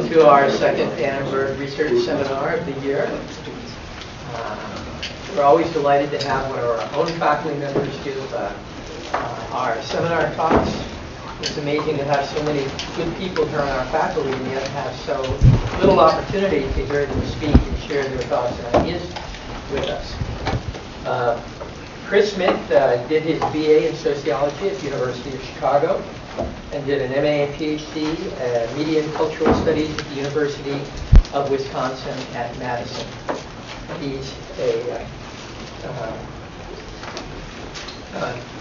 welcome to our second Annenberg Research Seminar of the year. We're always delighted to have one of our own faculty members give our seminar talks. It's amazing to have so many good people here on our faculty and yet have so little opportunity to hear them speak and share their thoughts and ideas with us. Chris Smith did his BA in Sociology at the University of Chicago and did an MA and PhD in Media and Cultural Studies at the University of Wisconsin at Madison. He's a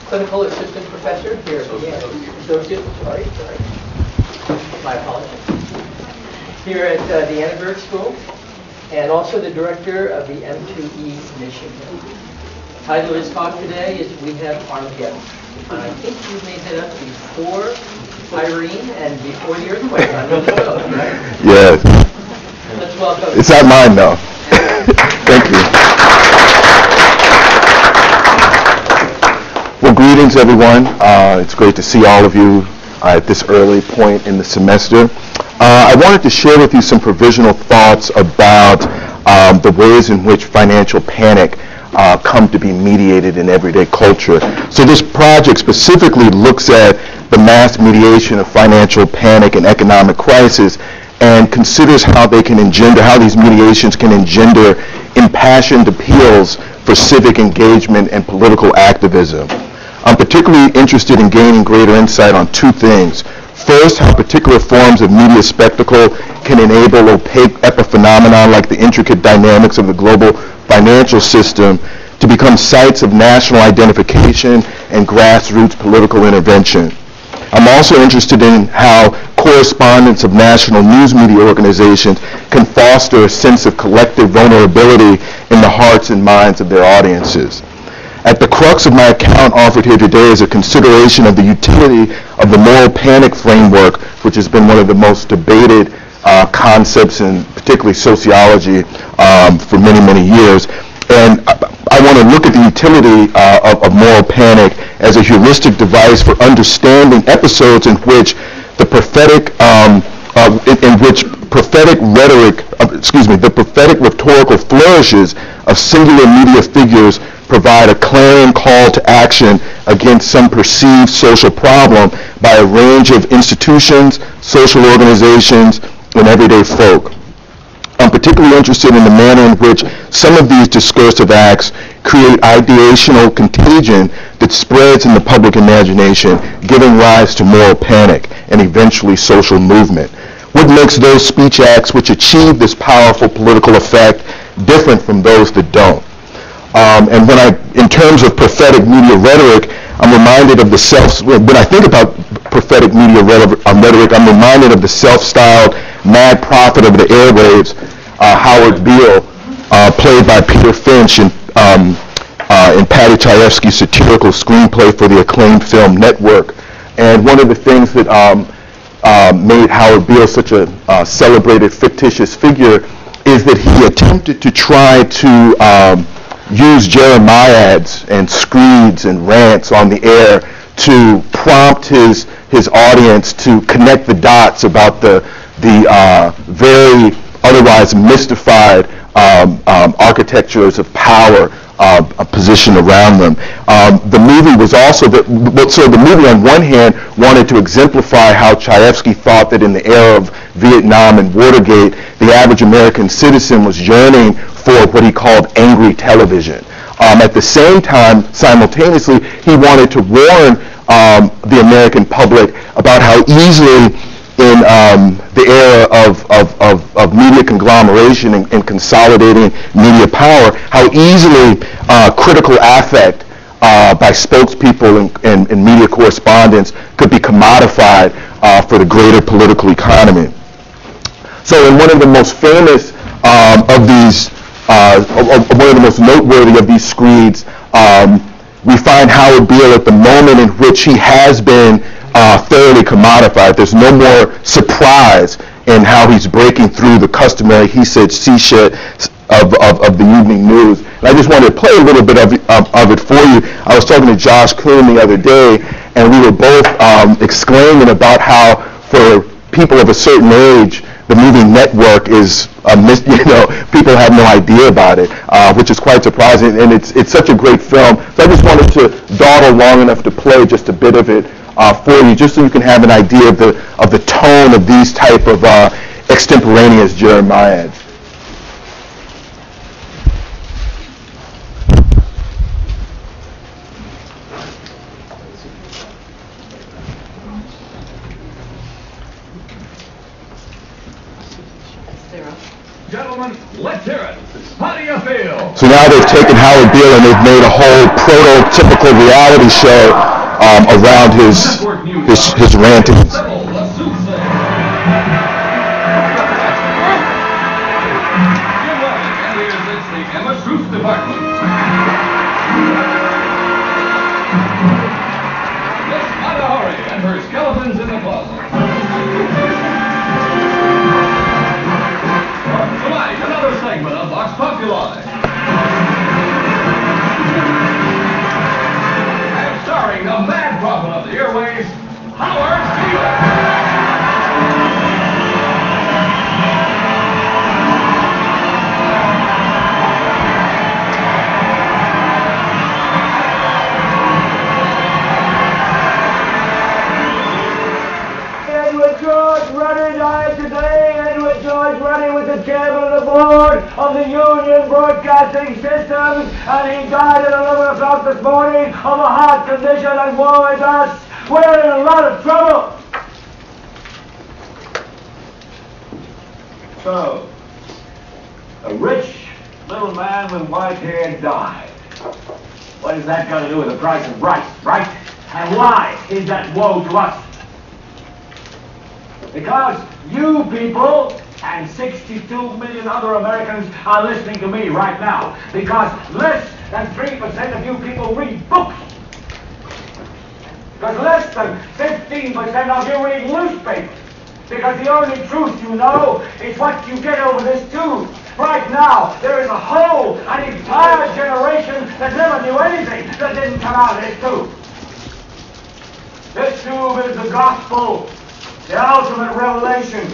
clinical assistant professor here at the associate, sorry. My apologies. Here at the Annenberg School, and also the director of the M2E mission. The title of his talk today is We Have Armageddon. And I think you made that up before Irene and before the earthquake. I know the show, right? Yes. Let's welcome. It's not mine, though. Thank you. Well, greetings, everyone. It's great to see all of you at this early point in the semester. I wanted to share with you some provisional thoughts about the ways in which financial panic come to be mediated in everyday culture. So this project specifically looks at the mass mediation of financial panic and economic crisis and considers how they can engender, how these mediations can engender impassioned appeals for civic engagement and political activism. I'm particularly interested in gaining greater insight on two things. First, how particular forms of media spectacle can enable opaque epiphenomena like the intricate dynamics of the global financial system to become sites of national identification and grassroots political intervention. I'm also interested in how correspondents of national news media organizations can foster a sense of collective vulnerability in the hearts and minds of their audiences. At the crux of my account offered here today is a consideration of the utility of the moral panic framework, which has been one of the most debated concepts in particularly sociology for many, many years. And I want to look at the utility of moral panic as a heuristic device for understanding episodes in which the prophetic the prophetic rhetorical flourishes of singular media figures provide a clarion call to action against some perceived social problem by a range of institutions, social organizations, and everyday folk. I'm particularly interested in the manner in which some of these discursive acts create ideational contagion that spreads in the public imagination, giving rise to moral panic and eventually social movement. What makes those speech acts which achieve this powerful political effect different from those that don't? And in terms of prophetic media rhetoric, I'm reminded of when I think about prophetic media rhetoric, I'm reminded of the self-styled mad prophet of the airwaves, Howard Beale, played by Peter Finch in Paddy Chayefsky's satirical screenplay for the acclaimed film Network. And one of the things that made Howard Beale such a celebrated fictitious figure is that he attempted to try to use jeremiads and screeds and rants on the air to prompt his audience to connect the dots about the very otherwise mystified architectures of power positioned around them. The movie was also so the movie on one hand wanted to exemplify how Chayefsky thought that in the era of Vietnam and Watergate, the average American citizen was yearning for what he called angry television. At the same time, simultaneously, he wanted to warn the American public about how easily in the era of media conglomeration and consolidating media power, how easily critical affect by spokespeople and media correspondents could be commodified for the greater political economy. So in one of the most famous of these, one of the most noteworthy of these screeds, we find Howard Beale at the moment in which he has been thoroughly commodified. There's no more surprise in how he's breaking through the customary he said, she said of the evening news. And I just wanted to play a little bit of it for you. I was talking to Josh Kuhn the other day, and we were both exclaiming about how for people of a certain age, the movie Network is people have no idea about it, which is quite surprising, and it's such a great film. So I just wanted to dawdle long enough to play just a bit of it for you, just so you can have an idea of the tone of these type of extemporaneous Jeremiads. Gentlemen, let's hear it. How do you feel? So now they've taken Howard Beale and they've made a whole prototypical reality show around his rantings. Miss Matahari and her skeletons in the closet. Tonight, another segment of Vox Populi. And starring the mad prophet of the airways, Howard Stewart. Chairman of the board of the Union Broadcasting Systems, and he died at 11 o'clock this morning of a heart condition, and woe is us. We're in a lot of trouble. So, a rich little man with white hair died. What has that got to do with the price of rice, right? And why is that woe to us? Because you people and 62 million other Americans are listening to me right now. Because less than 3% of you people read books. Because less than 15% of you read newspapers. Because the only truth you know is what you get over this tube. Right now, there is an entire generation that never knew anything that didn't come out of this tube. This tube is the gospel, the ultimate revelation.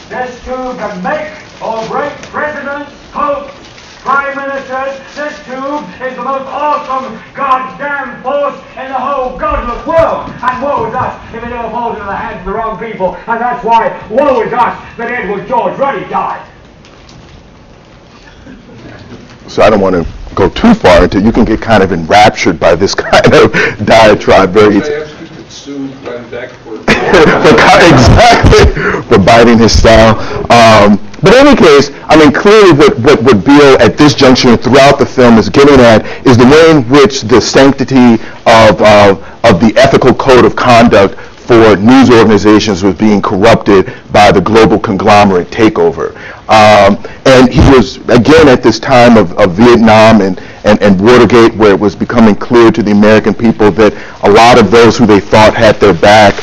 This tube can make or break presidents, popes, prime ministers. This tube is the most awesome goddamn force in the whole godless world. And woe is us if it ever falls into the hands of the wrong people. And that's why woe is us that Edward George Ruddy died. So I don't want to go too far into it. You can get kind of enraptured by this kind of diatribe very easily. Exactly, for biting his style. But in any case, I mean, clearly what Beale at this juncture and throughout the film is getting at is the way in which the sanctity of the ethical code of conduct for news organizations was being corrupted by the global conglomerate takeover. And he was, again, at this time of Vietnam and Watergate, where it was becoming clear to the American people that a lot of those who they thought had their back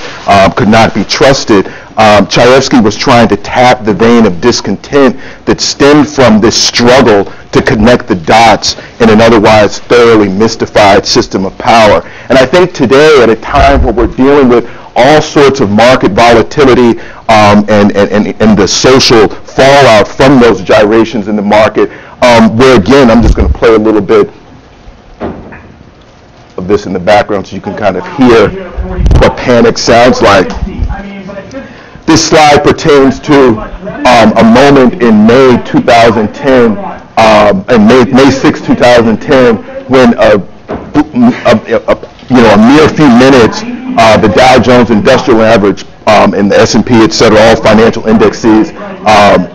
could not be trusted. Chayefsky was trying to tap the vein of discontent that stemmed from this struggle to connect the dots in an otherwise thoroughly mystified system of power. And I think today, at a time where we're dealing with all sorts of market volatility and the social fallout from those gyrations in the market, where again, I'm just going to play a little bit of this in the background so you can kind of hear what panic sounds like. This slide pertains to a moment in May 2010, and May 6, 2010, when a mere few minutes, the Dow Jones Industrial Average and the S&P, et cetera, all financial indexes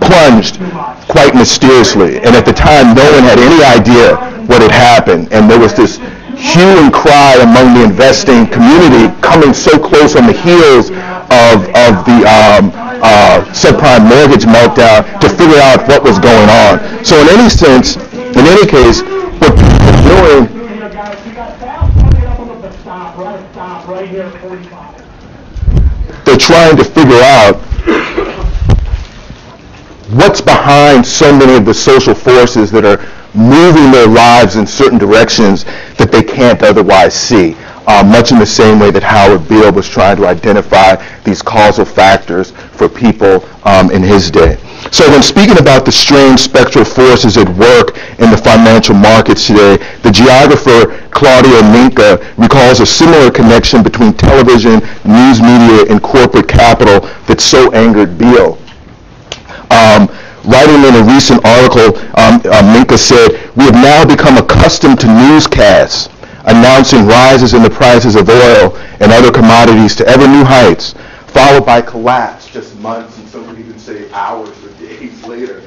plunged quite mysteriously. And at the time, no one had any idea what had happened. And there was this hue and cry among the investing community coming so close on the heels of the subprime mortgage meltdown to figure out what was going on. So in any sense, in any case, what people are doing, they're trying to figure out what's behind so many of the social forces that are moving their lives in certain directions that they can't otherwise see. much in the same way that Howard Beale was trying to identify these causal factors for people in his day. So when speaking about the strange spectral forces at work in the financial markets today, the geographer Claudio Minca recalls a similar connection between television, news media, and corporate capital that so angered Beale. Writing in a recent article, Minca said, "We have now become accustomed to newscasts announcing rises in the prices of oil and other commodities to ever new heights, followed by collapse just months, and some would even say hours or days later.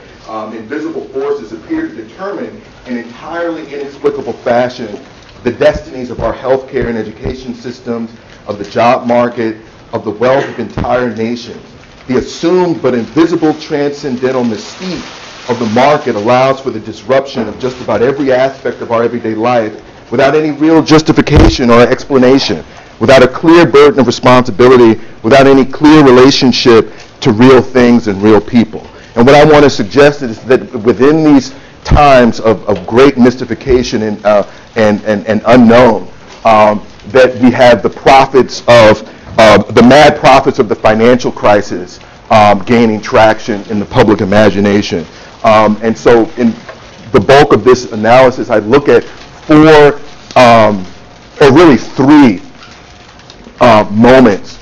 Invisible forces appear to determine in entirely inexplicable fashion the destinies of our healthcare and education systems, of the job market, of the wealth of entire nations. The assumed but invisible transcendental mystique of the market allows for the disruption of just about every aspect of our everyday life without any real justification or explanation, without a clear burden of responsibility, without any clear relationship to real things and real people." And what I want to suggest is that within these times of great mystification and unknown, that we have the prophets of the mad prophets of the financial crisis gaining traction in the public imagination. And so in the bulk of this analysis, I look at four, or really three moments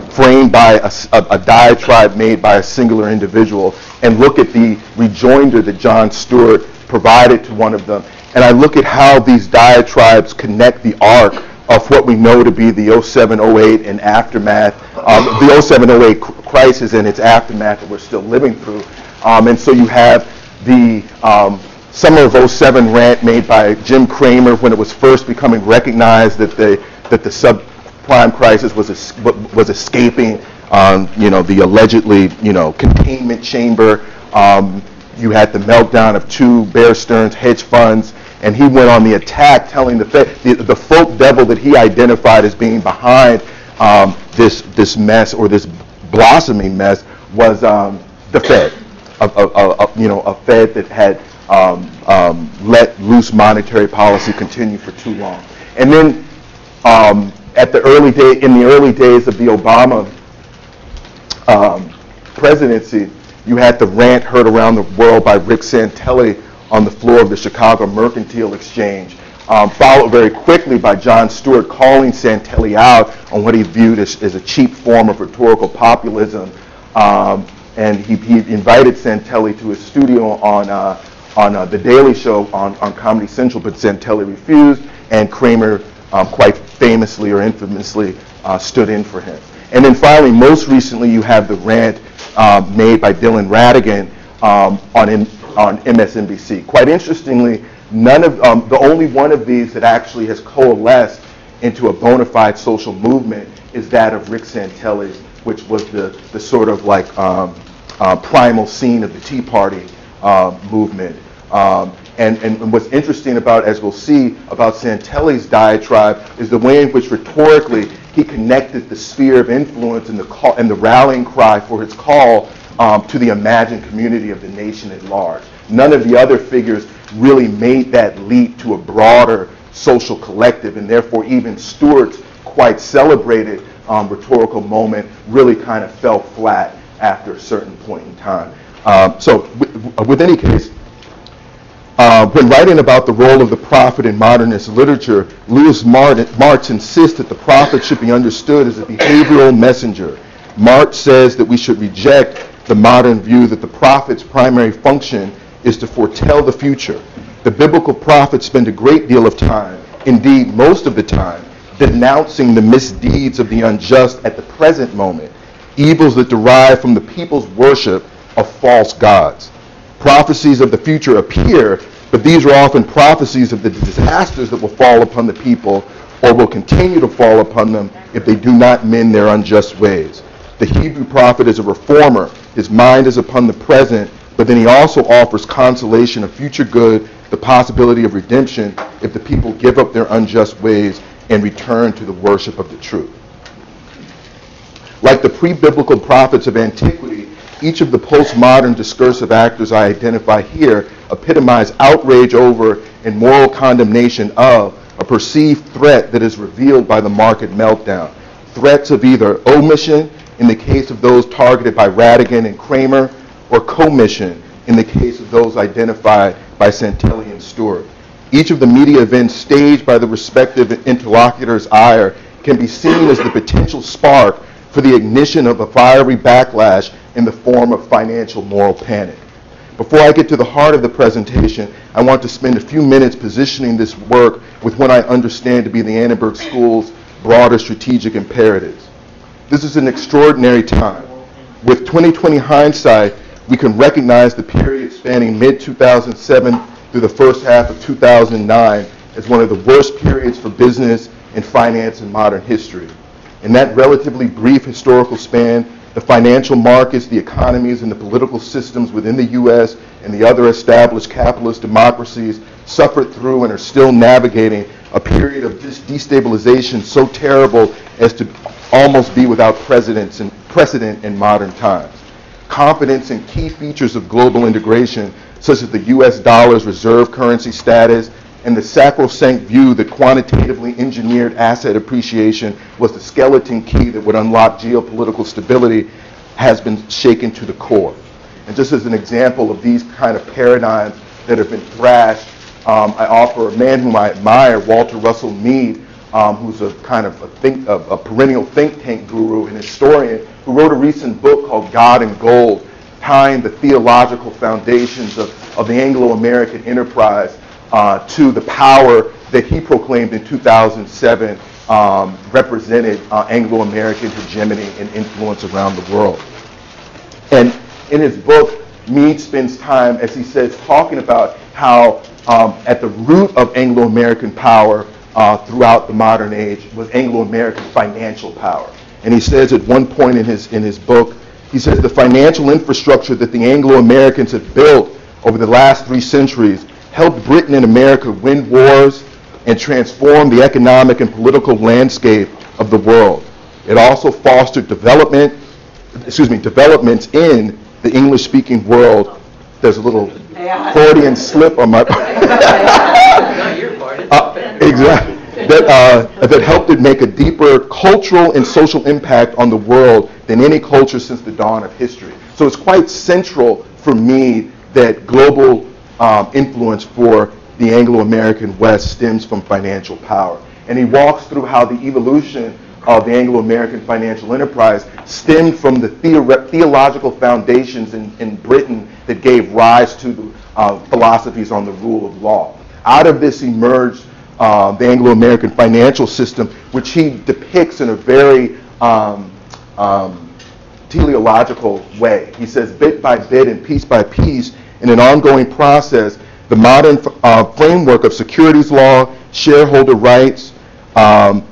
framed by a diatribe made by a singular individual, and look at the rejoinder that Jon Stewart provided to one of them. And I look at how these diatribes connect the arc of what we know to be the 07-08 and aftermath, the 07-08 crisis and its aftermath that we're still living through. And so you have the summer of 07 rant made by Jim Cramer when it was first becoming recognized that the subprime crisis was escaping, the allegedly, containment chamber. You had the meltdown of two Bear Stearns hedge funds, and he went on the attack, telling the Fed, the folk devil that he identified as being behind this mess, or this blossoming mess, was the Fed, a Fed that had let loose monetary policy continue for too long. And then in the early days of the Obama presidency, you had the rant heard around the world by Rick Santelli on the floor of the Chicago Mercantile Exchange, followed very quickly by Jon Stewart calling Santelli out on what he viewed as a cheap form of rhetorical populism. And he invited Santelli to his studio on The Daily Show on Comedy Central, but Santelli refused, and Cramer quite famously or infamously stood in for him. And then finally, most recently, you have the rant made by Dylan Ratigan on MSNBC. Quite interestingly, the only one of these that actually has coalesced into a bona fide social movement is that of Rick Santelli's, which was the sort of like primal scene of the Tea Party movement. And what's interesting about, as we'll see, about Santelli's diatribe is the way in which rhetorically he connected the sphere of influence and the rallying cry for his call to the imagined community of the nation at large. None of the other figures really made that leap to a broader social collective, and therefore even Stewart's quite celebrated rhetorical moment really kind of fell flat after a certain point in time. So with any case, when writing about the role of the prophet in modernist literature, Louis Marx insists that the prophet should be understood as a behavioral messenger. Marx says that we should reject the modern view that the prophet's primary function is to foretell the future. The biblical prophets spend a great deal of time, indeed most of the time, denouncing the misdeeds of the unjust at the present moment, evils that derive from the people's worship of false gods. Prophecies of the future appear, but these are often prophecies of the disasters that will fall upon the people or will continue to fall upon them if they do not mend their unjust ways. The Hebrew prophet is a reformer. His mind is upon the present, but then he also offers consolation of future good, the possibility of redemption if the people give up their unjust ways and return to the worship of the truth. Like the pre-biblical prophets of antiquity, each of the postmodern discursive actors I identify here epitomize outrage over and moral condemnation of a perceived threat that is revealed by the market meltdown. Threats of either omission, in the case of those targeted by Radigan and Kramer, or commission, in the case of those identified by Santelli and Stewart. Each of the media events staged by the respective interlocutors' ire can be seen as the potential spark for the ignition of a fiery backlash in the form of financial moral panic. Before I get to the heart of the presentation, I want to spend a few minutes positioning this work with what I understand to be the Annenberg School's broader strategic imperatives. This is an extraordinary time. With 2020 hindsight, we can recognize the period spanning mid-2007 through the first half of 2009 as one of the worst periods for business and finance in modern history. In that relatively brief historical span, the financial markets, the economies, and the political systems within the U.S. and the other established capitalist democracies suffered through and are still navigating a period of destabilization so terrible as to almost be without precedent in modern times. Confidence in key features of global integration, such as the U.S. dollar's reserve currency status and the sacrosanct view that quantitatively engineered asset appreciation was the skeleton key that would unlock geopolitical stability, has been shaken to the core. And just as an example of these kind of paradigms that have been thrashed, I offer a man whom I admire, Walter Russell Mead, who's a kind of a perennial think tank guru and historian, who wrote a recent book called God and Gold, tying the theological foundations of the Anglo-American enterprise to the power that he proclaimed in 2007 represented Anglo-American hegemony and influence around the world. And in his book, Mead spends time, as he says, talking about how at the root of Anglo-American power throughout the modern age was Anglo-American financial power. And he says at one point in his book, he says the financial infrastructure that the Anglo-Americans have built over the last 3 centuries helped Britain and America win wars and transform the economic and political landscape of the world. It also fostered developments in the English-speaking world. There's a little Freudian slip on my No, you're part. exactly. That helped it make a deeper cultural and social impact on the world than any culture since the dawn of history. So it's quite central for me that global influence for the Anglo-American West stems from financial power. And he walks through how the evolution of the Anglo-American financial enterprise stemmed from the theological foundations in Britain that gave rise to the philosophies on the rule of law. Out of this emerged the Anglo-American financial system, which he depicts in a very teleological way. He says, bit by bit and piece by piece, in an ongoing process, the modern framework of securities law, shareholder rights,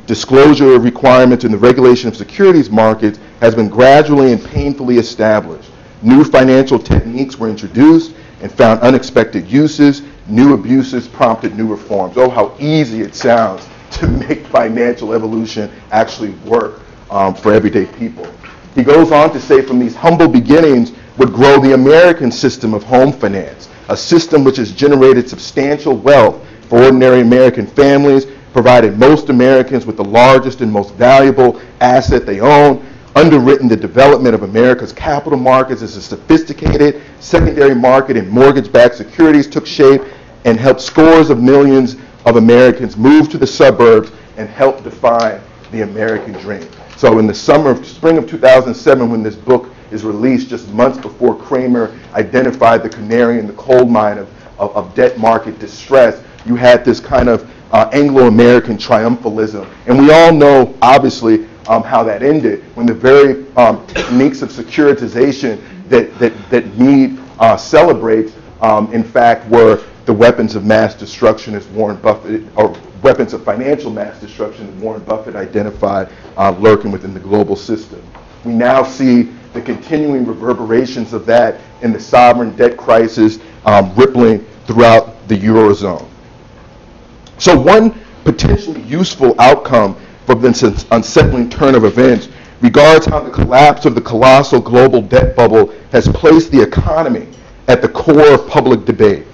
disclosure requirements, and the regulation of securities markets has been gradually and painfully established. New financial techniques were introduced and found unexpected uses. New abuses prompted new reforms. Oh, how easy it sounds to make financial evolution actually work for everyday people. He goes on to say from these humble beginnings would grow the American system of home finance, a system which has generated substantial wealth for ordinary American families, provided most Americans with the largest and most valuable asset they own, underwritten the development of America's capital markets as a sophisticated secondary market in mortgage-backed securities took shape, and helped scores of millions of Americans move to the suburbs and help define the American dream. So in the spring of 2007, when this book is released, just months before Kramer identified the canary in the coal mine of debt market distress, you had this kind of Anglo-American triumphalism. And we all know, obviously, how that ended, when the very techniques of securitization that Mead celebrates, in fact, were the weapons of mass destruction, as Warren Buffett, or weapons of financial mass destruction, as Warren Buffett identified, lurking within the global system. We now see the continuing reverberations of that in the sovereign debt crisis rippling throughout the Eurozone. So one potentially useful outcome from this unsettling turn of events regards how the collapse of the colossal global debt bubble has placed the economy at the core of public debate.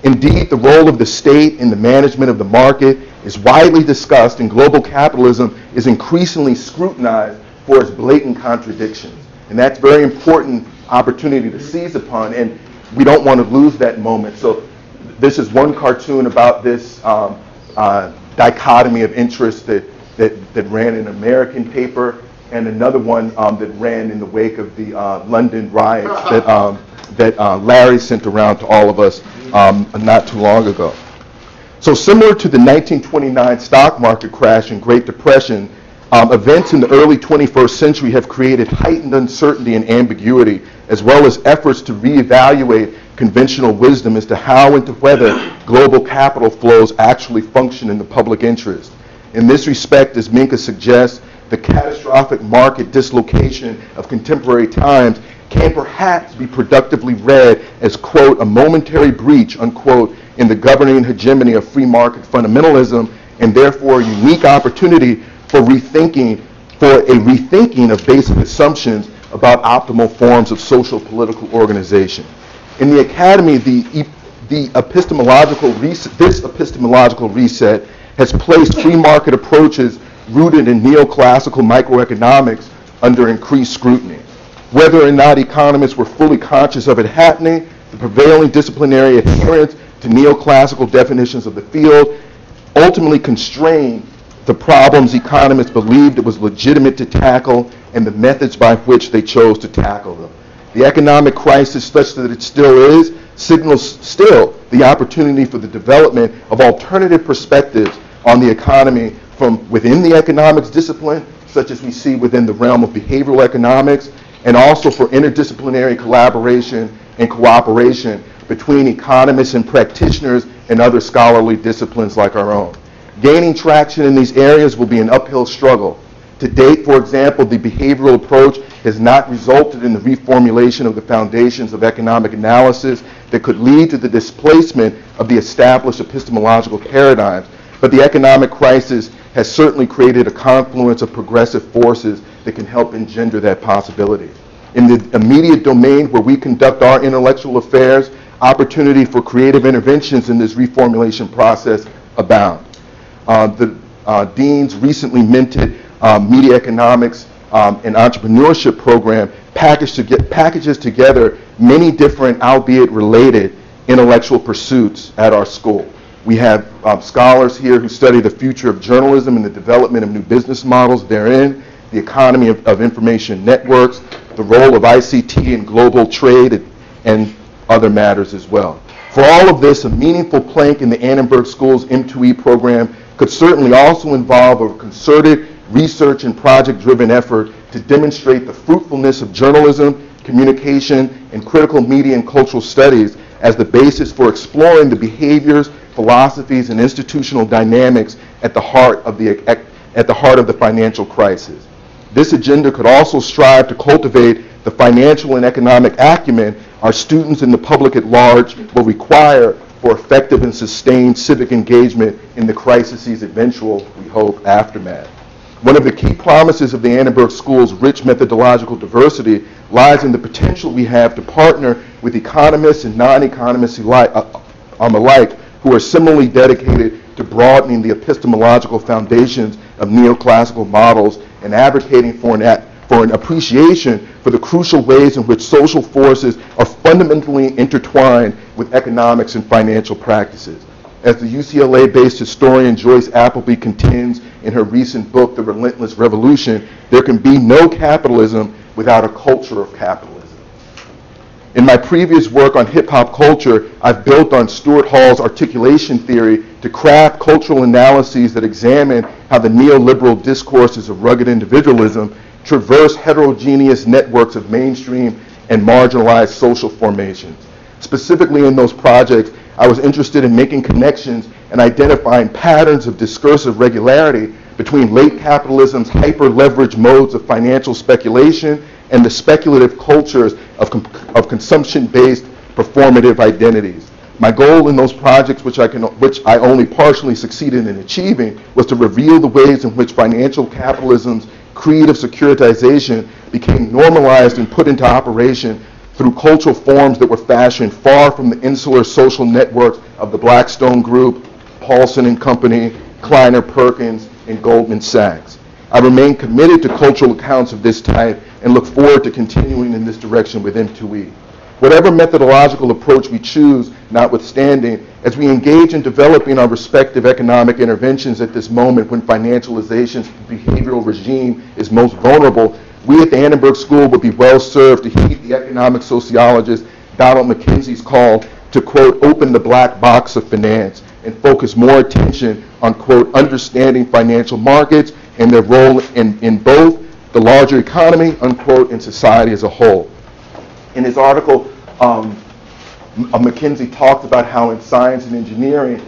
Indeed, the role of the state in the management of the market is widely discussed, and global capitalism is increasingly scrutinized for its blatant contradictions. And that's a very important opportunity to seize upon, and we don't want to lose that moment. So this is one cartoon about this dichotomy of interest that ran in an American paper, and another one that ran in the wake of the London riots that Larry sent around to all of us not too long ago. So similar to the 1929 stock market crash and Great Depression, events in the early 21st century have created heightened uncertainty and ambiguity, as well as efforts to reevaluate conventional wisdom as to how and to whether global capital flows actually function in the public interest. In this respect, as Minka suggests, the catastrophic market dislocation of contemporary times can perhaps be productively read as, quote, a momentary breach, unquote, in the governing hegemony of free market fundamentalism, and therefore a unique opportunity for a rethinking of basic assumptions about optimal forms of social political organization. In the academy, this epistemological reset has placed free market approaches rooted in neoclassical microeconomics under increased scrutiny. Whether or not economists were fully conscious of it happening, the prevailing disciplinary adherence to neoclassical definitions of the field ultimately constrained the problems economists believed it was legitimate to tackle and the methods by which they chose to tackle them. The economic crisis, such that it still is, signals still the opportunity for the development of alternative perspectives on the economy from within the economics discipline, such as we see within the realm of behavioral economics, and also for interdisciplinary collaboration and cooperation between economists and practitioners and other scholarly disciplines like our own. Gaining traction in these areas will be an uphill struggle. To date, for example, the behavioral approach has not resulted in the reformulation of the foundations of economic analysis that could lead to the displacement of the established epistemological paradigms. But the economic crisis has certainly created a confluence of progressive forces that can help engender that possibility. In the immediate domain where we conduct our intellectual affairs, opportunity for creative interventions in this reformulation process abound. The Dean's recently minted Media Economics and Entrepreneurship program packages together many different, albeit related, intellectual pursuits at our school. We have scholars here who study the future of journalism and the development of new business models therein, the economy of information networks, the role of ICT in global trade, and other matters as well. For all of this, a meaningful plank in the Annenberg School's M2E program could certainly also involve a concerted research and project-driven effort to demonstrate the fruitfulness of journalism, communication, and critical media and cultural studies as the basis for exploring the behaviors, philosophies, and institutional dynamics at the heart of the financial crisis. This agenda could also strive to cultivate the financial and economic acumen our students and the public at large will require for effective and sustained civic engagement in the crisis's eventual, we hope, aftermath. One of the key promises of the Annenberg School's rich methodological diversity lies in the potential we have to partner with economists and non-economists alike who are similarly dedicated to broadening the epistemological foundations of neoclassical models and advocating for an appreciation for the crucial ways in which social forces are fundamentally intertwined with economics and financial practices. As the UCLA-based historian Joyce Appleby contends in her recent book, The Relentless Revolution, there can be no capitalism without a culture of capitalism. In my previous work on hip-hop culture, I've built on Stuart Hall's articulation theory to craft cultural analyses that examine how the neoliberal discourses of rugged individualism traverse heterogeneous networks of mainstream and marginalized social formations. Specifically in those projects, I was interested in making connections and identifying patterns of discursive regularity between late capitalism's hyper-leveraged modes of financial speculation and the speculative cultures of consumption-based performative identities. My goal in those projects, which I only partially succeeded in achieving, was to reveal the ways in which financial capitalism's creed of securitization became normalized and put into operation through cultural forms that were fashioned far from the insular social networks of the Blackstone Group, Paulson and Company, Kleiner Perkins, and Goldman Sachs. I remain committed to cultural accounts of this type and look forward to continuing in this direction with M2E. Whatever methodological approach we choose, notwithstanding, as we engage in developing our respective economic interventions at this moment when financialization's behavioral regime is most vulnerable, we at the Annenberg School would be well served to heed the economic sociologist Donald McKenzie's call to, quote, open the black box of finance and focus more attention on, quote, understanding financial markets and their role in both the larger economy, unquote, and society as a whole. In his article, McKenzie talked about how in science and engineering,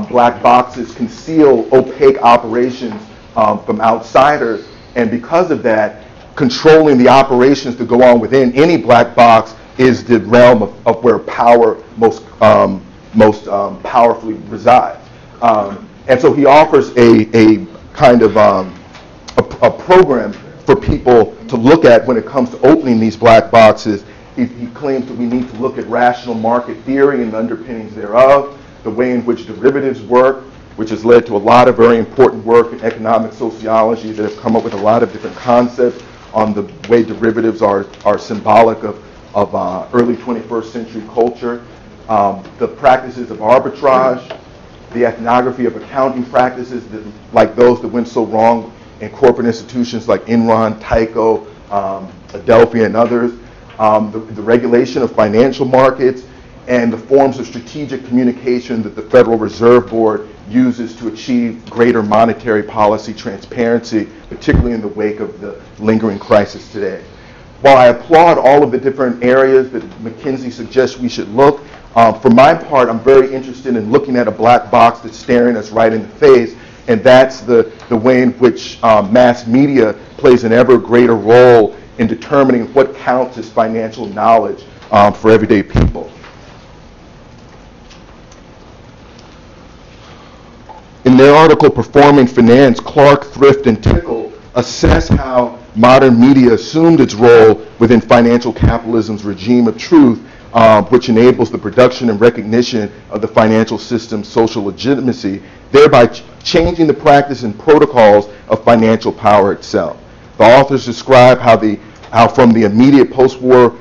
black boxes conceal opaque operations from outsiders, and because of that, controlling the operations that go on within any black box is the realm of where power most powerfully resides. And so he offers a kind of a program for people to look at when it comes to opening these black boxes. He claims that we need to look at rational market theory and the underpinnings thereof, the way in which derivatives work, which has led to a lot of very important work in economic sociology that have come up with a lot of different concepts on the way derivatives are symbolic of early 21st century culture, the practices of arbitrage, the ethnography of accounting practices that, like those that went so wrong in corporate institutions like Enron, Tyco, Adelphia, and others, the regulation of financial markets, and the forms of strategic communication that the Federal Reserve Board uses to achieve greater monetary policy transparency, particularly in the wake of the lingering crisis today. While I applaud all of the different areas that McKenzie suggests we should look, for my part, I'm very interested in looking at a black box that's staring us right in the face, and that's the way in which mass media plays an ever greater role in determining what counts as financial knowledge for everyday people. In their article, Performing Finance, Clark, Thrift, and Tickle assess how modern media assumed its role within financial capitalism's regime of truth, which enables the production and recognition of the financial system's social legitimacy, thereby changing the practice and protocols of financial power itself. The authors describe how from the immediate post-World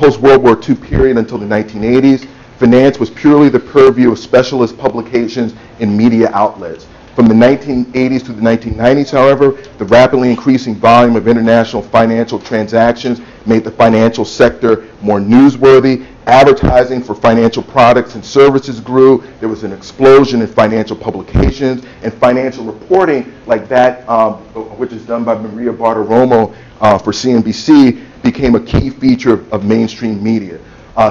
War II period until the 1980s, finance was purely the purview of specialist publications and media outlets. From the 1980s to the 1990s, however, the rapidly increasing volume of international financial transactions made the financial sector more newsworthy. Advertising for financial products and services grew. There was an explosion in financial publications, and financial reporting like that, which is done by Maria Bartiromo for CNBC, became a key feature of mainstream media.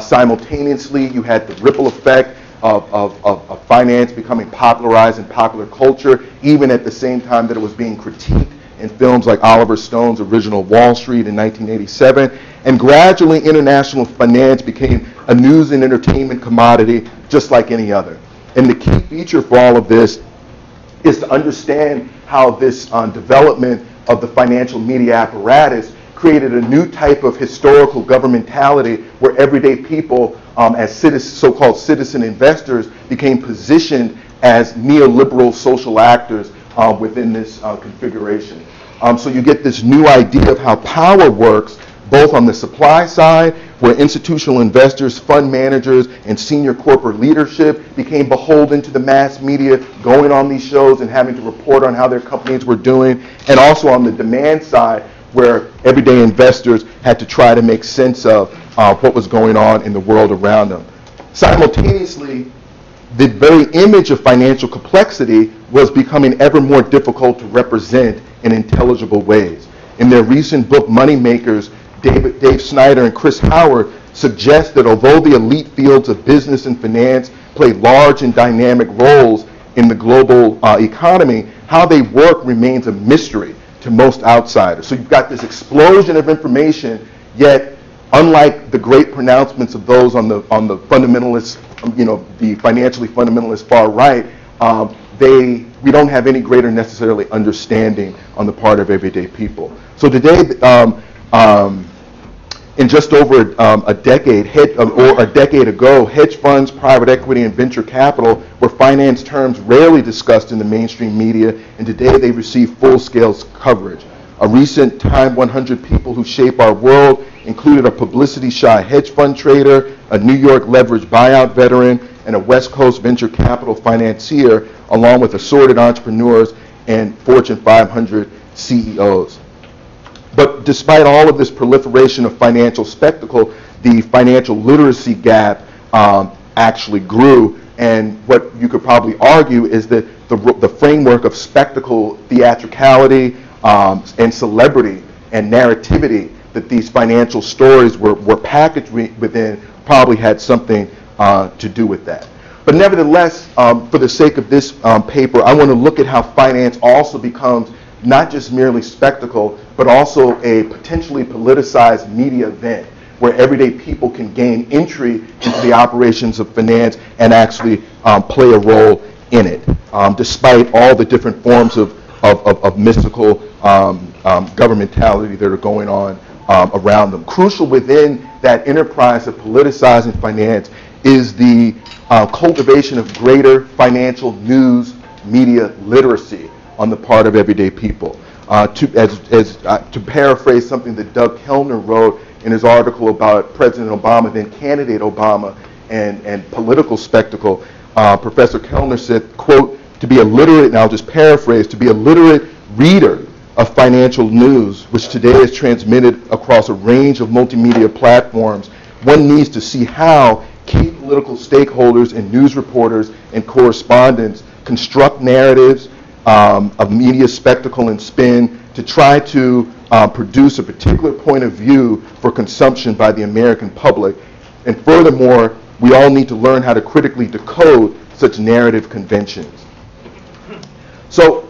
Simultaneously, you had the ripple effect of finance becoming popularized in popular culture, even at the same time that it was being critiqued in films like Oliver Stone's original Wall Street in 1987. And gradually, international finance became a news and entertainment commodity just like any other. And the key feature for all of this is to understand how this development of the financial media apparatus created a new type of historical governmentality where everyday people, as so-called citizen investors, became positioned as neoliberal social actors within this configuration. So you get this new idea of how power works, both on the supply side, where institutional investors, fund managers, and senior corporate leadership became beholden to the mass media, going on these shows and having to report on how their companies were doing, and also on the demand side, where everyday investors had to try to make sense of what was going on in the world around them. Simultaneously, the very image of financial complexity was becoming ever more difficult to represent in intelligible ways. In their recent book, Moneymakers, Dave Snyder and Chris Howard suggest that although the elite fields of business and finance play large and dynamic roles in the global economy, how they work remains a mystery to most outsiders. So you've got this explosion of information, yet unlike the great pronouncements of those on the fundamentalists, the financially fundamentalist far right, we don't have any greater necessarily understanding on the part of everyday people. So today, in just over a decade, or a decade ago, hedge funds, private equity, and venture capital were finance terms rarely discussed in the mainstream media, and today they receive full-scale coverage. A recent Time 100 People Who Shape Our World included a publicity-shy hedge fund trader, a New York leveraged buyout veteran, and a West Coast venture capital financier, along with assorted entrepreneurs and Fortune 500 CEOs. But despite all of this proliferation of financial spectacle, the financial literacy gap actually grew. And what you could probably argue is that the framework of spectacle, theatricality, and celebrity and narrativity that these financial stories were packaged within probably had something to do with that. But nevertheless, for the sake of this paper, I want to look at how finance also becomes not just merely spectacle, but also a potentially politicized media event where everyday people can gain entry into the operations of finance and actually play a role in it, despite all the different forms of mystical governmentality that are going on around them. Crucial within that enterprise of politicizing finance is the cultivation of greater financial news media literacy on the part of everyday people. To paraphrase something that Doug Kellner wrote in his article about President Obama, then candidate Obama, and political spectacle, Professor Kellner said, quote, to be a literate, and I'll just paraphrase, to be a literate reader of financial news, which today is transmitted across a range of multimedia platforms, one needs to see how key political stakeholders and news reporters and correspondents construct narratives of media spectacle and spin to try to produce a particular point of view for consumption by the American public. And furthermore, we all need to learn how to critically decode such narrative conventions. So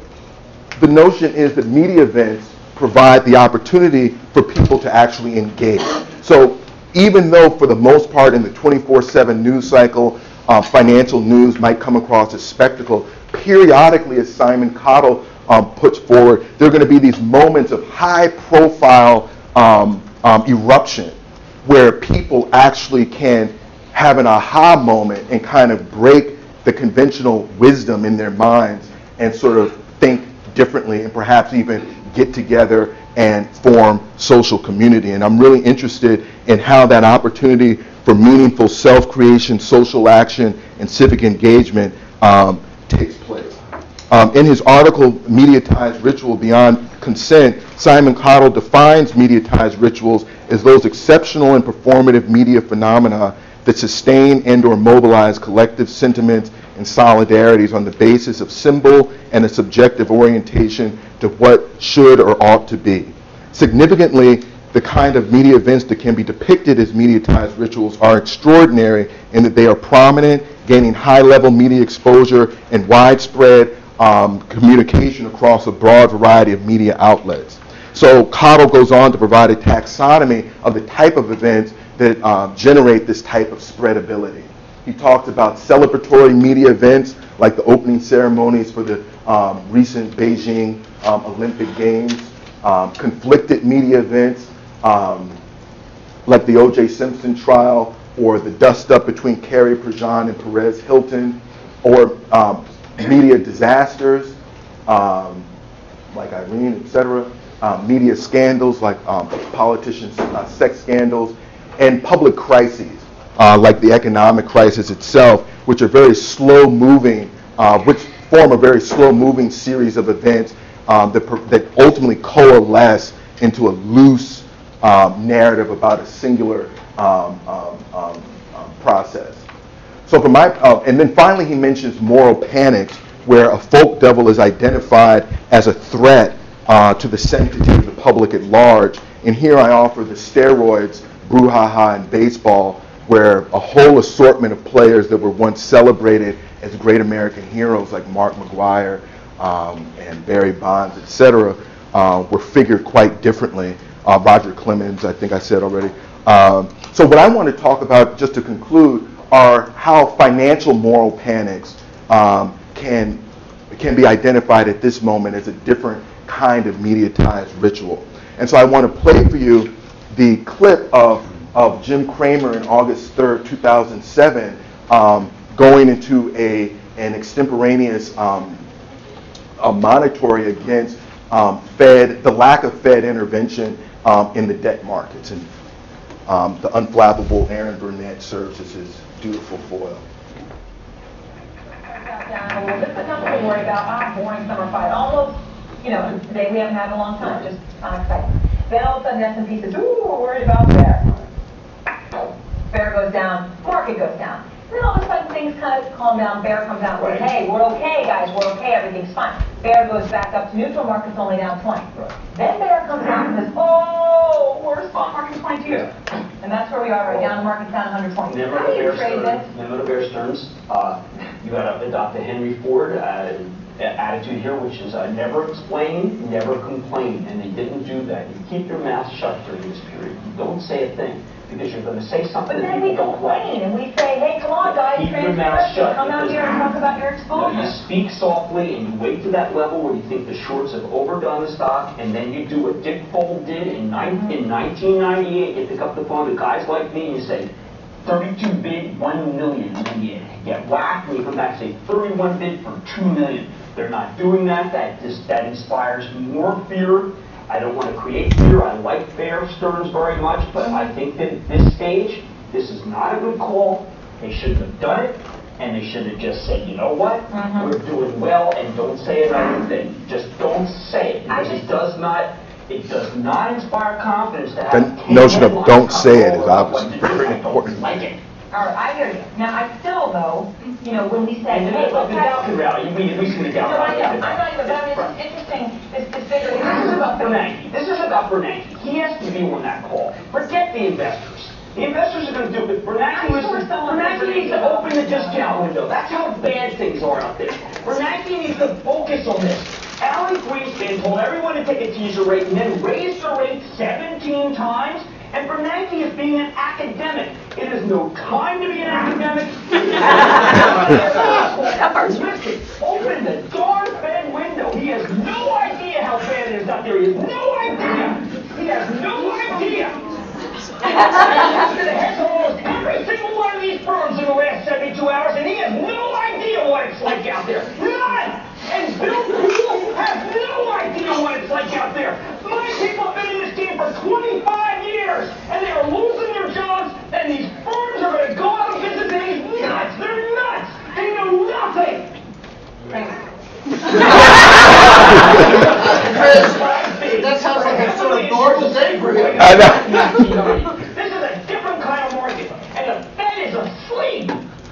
the notion is that media events provide the opportunity for people to actually engage. So even though for the most part in the 24/7 news cycle, financial news might come across as spectacle, periodically, as Simon Cottle puts forward, there are going to be these moments of high profile eruption where people actually can have an aha moment and kind of break the conventional wisdom in their minds and sort of think differently and perhaps even get together and form social community. And I'm really interested in how that opportunity for meaningful self-creation, social action, and civic engagement takes place. In his article, Mediatized Ritual Beyond Consent, Simon Cottle defines mediatized rituals as those exceptional and performative media phenomena that sustain and or mobilize collective sentiments and solidarities on the basis of symbol and a subjective orientation to what should or ought to be. Significantly, the kind of media events that can be depicted as mediatized rituals are extraordinary in that they are prominent, gaining high-level media exposure and widespread communication across a broad variety of media outlets. So Cottle goes on to provide a taxonomy of the type of events that generate this type of spreadability. He talked about celebratory media events like the opening ceremonies for the recent Beijing Olympic Games, conflicted media events like the O.J. Simpson trial or the dust-up between Carrie Prejean and Perez Hilton, or media disasters like Irene, etc., media scandals like politicians' sex scandals, and public crises like the economic crisis itself, which are very slow-moving, which form a very slow-moving series of events that ultimately coalesce into a loose narrative about a singular process. So for and then finally he mentions moral panics, where a folk devil is identified as a threat to the sanctity of the public at large. And here I offer the steroids brouhaha in baseball, where a whole assortment of players that were once celebrated as great American heroes like Mark McGwire and Barry Bonds, etc., were figured quite differently. Roger Clemens, I think I said already. So what I want to talk about, just to conclude, are how financial moral panics can be identified at this moment as a different kind of mediatized ritual. And so I want to play for you the clip of Jim Cramer in August 3rd, 2007, going into an extemporaneous monitory against the lack of Fed intervention in the debt markets. And the unflappable Aaron Burnett serves as his dutiful foil. Down a little bit, but nothing to worry about. Boring summer fight. Almost, today we haven't had in a long time. Just unexciting. Then all of a sudden S&P says, ooh, we're worried about bear. Bear goes down, market goes down. Then all of a sudden things kind of calm down. Bear comes out and says, hey, we're okay, guys, we're okay, everything's fine. Bear goes back up to neutral, market's only down 20. Then bear comes out and says, oh, we're spot market 22. And that's where we are right now. The market's down 120. How do you trade this? Remember the Bear Stearns? You got to adopt a Henry Ford attitude here, which is never explain, never complain. And they didn't do that. You keep your mouth shut during this period. You don't say a thing, because you're going to say something that people don't like. But then we complain and we say, hey, come on, guys, keep your mouth shut. Come out here and talk about your exposure. No, you speak softly and you wait to that level where you think the shorts have overdone the stock, and then you do what Dick Fold did in 1998. You pick up the phone to guys like me and you say, 32 bid, 1 million, and then you get whacked, and you come back and say 31 bid for 2 million. They're not doing that. That inspires more fear. I don't want to create fear. I like Bear Stearns very much, but I think that at this stage, this is not a good call. They shouldn't have done it, and they should have just said, you know what, we're doing well, and don't say another thing. Just don't say it, because it does not inspire confidence to have The notion of don't say it is obviously very important. Like it. All right, I hear you. Now, I still, though, when we say, And hey, the let's Dow have... can rally. We see the Dow No, I know. rally. I'm not even, but I mean, it's interesting, this figure. This is about Bernanke. This is about Bernanke. He has to be on that call. Forget the investors. The investors are going to do it. Bernanke needs to open the discount window. That's how bad things are out there. Bernanke needs to focus on this. Alan Greenspan told everyone to take a teaser rate and then raise the rate 17 times. And Bernanke is being an academic. It is no time to be an academic. Listen, open the darn Fed window. He has no idea how bad it is out there. He has no idea. He has no idea. He's been ahead of almost every single one of these firms in the last 72 hours, and he has no idea what it's like out there. None! And Bill Poole has no idea what it's like out there. My people have been in this game for 25 years, and they are losing their jobs, and these firms are going to go out of business, and he's nuts. They're nuts. They know nothing. That sounds like a sort of normal day for him. I know. This is a different kind of market, and the Fed is asleep.